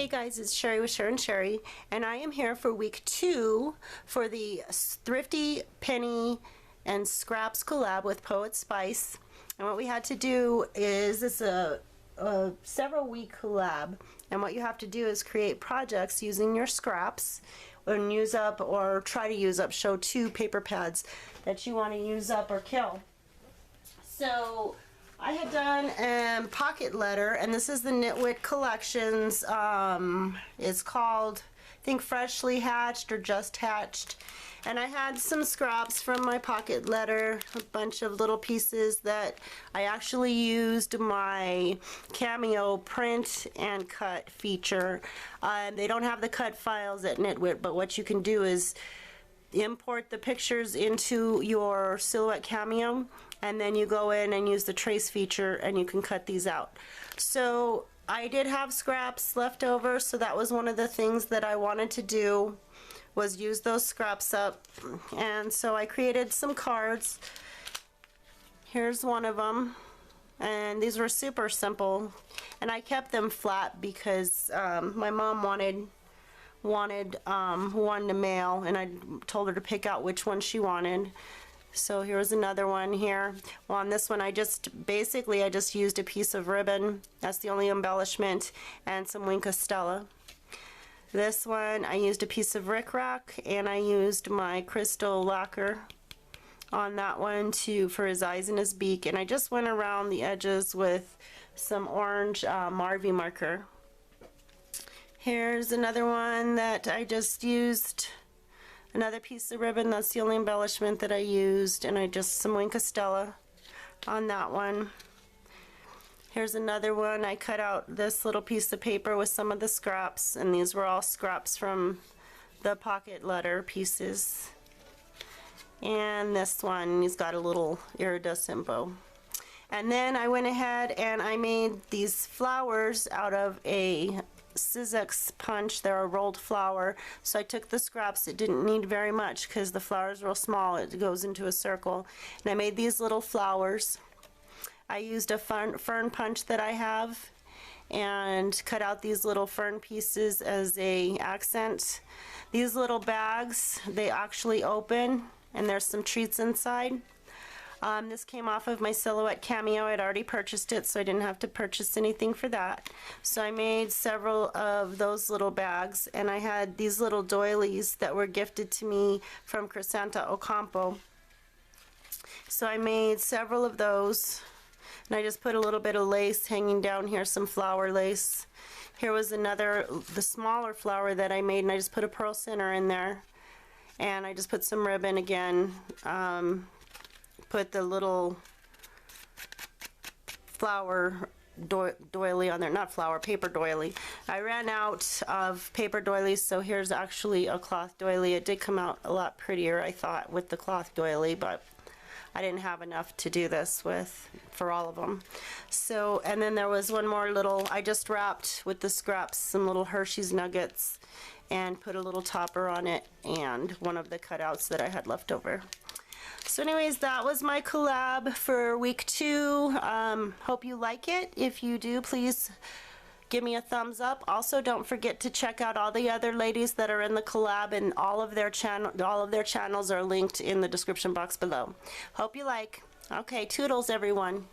Hey guys, it's Sherri with Sharin Sherri, and I am here for week 2 for the Thrifty Penny and Scraps collab with Poetspice. And what we had to do is, it's a several week collab, and what you have to do is create projects using your scraps and use up or try to use up, show 2 paper pads that you want to use up or kill. So I had done a pocket letter, and this is the Knitwit Collections. It's called, I think, Freshly Hatched or Just Hatched. And I had some scraps from my pocket letter, a bunch of little pieces that I actually used my Cameo print and cut feature. They don't have the cut files at Knitwit, but what you can do is import the pictures into your Silhouette Cameo, and then you go in and use the trace feature and you can cut these out. So I did have scraps left over, so that was one of the things that I wanted to do, was use those scraps up. And so I created some cards. Here's one of them, and these were super simple, and I kept them flat because my mom wanted one to mail, and I told her to pick out which one she wanted. So here's another one here. Well, on this one I just used a piece of ribbon. That's the only embellishment, and some Wink Stella. This one I used a piece of rickrack, and I used my crystal lacquer on that one too for his eyes and his beak, and I just went around the edges with some orange Marvy marker. Here's another one that I just used another piece of ribbon. That's the only embellishment that I used, and I just some Wink Stella on that one. Here's another one. I cut out this little piece of paper with some of the scraps, and these were all scraps from the pocket letter pieces. And this one, he's got a little iridescent bow. And then I went ahead and I made these flowers out of a Sizzix punch. They're a rolled flower, so I took the scraps. It didn't need very much because the flower's real small. It goes into a circle, and I made these little flowers. I used a fern punch that I have and cut out these little fern pieces as a accent. These little bags, they actually open, and there's some treats inside. This came off of my Silhouette Cameo. I'd already purchased it, so I didn't have to purchase anything for that. So I made several of those little bags, and I had these little doilies that were gifted to me from Crescenta Ocampo. So I made several of those, and I just put a little bit of lace hanging down here, some flower lace. Here was the smaller flower that I made, and I just put a pearl center in there, and I just put some ribbon again. Put the little flower doily on there, not flower, paper doily. I ran out of paper doilies, so here's actually a cloth doily. It did come out a lot prettier, I thought, with the cloth doily, but I didn't have enough to do this with for all of them. So, and then there was one more little, I just wrapped with the scraps some little Hershey's nuggets and put a little topper on it, and one of the cutouts that I had left over. So anyways, that was my collab for week 2. Hope you like it. If you do, please give me a thumbs up. Also, don't forget to check out all the other ladies that are in the collab, and all of their channels are linked in the description box below. Hope you like. Okay, toodles everyone.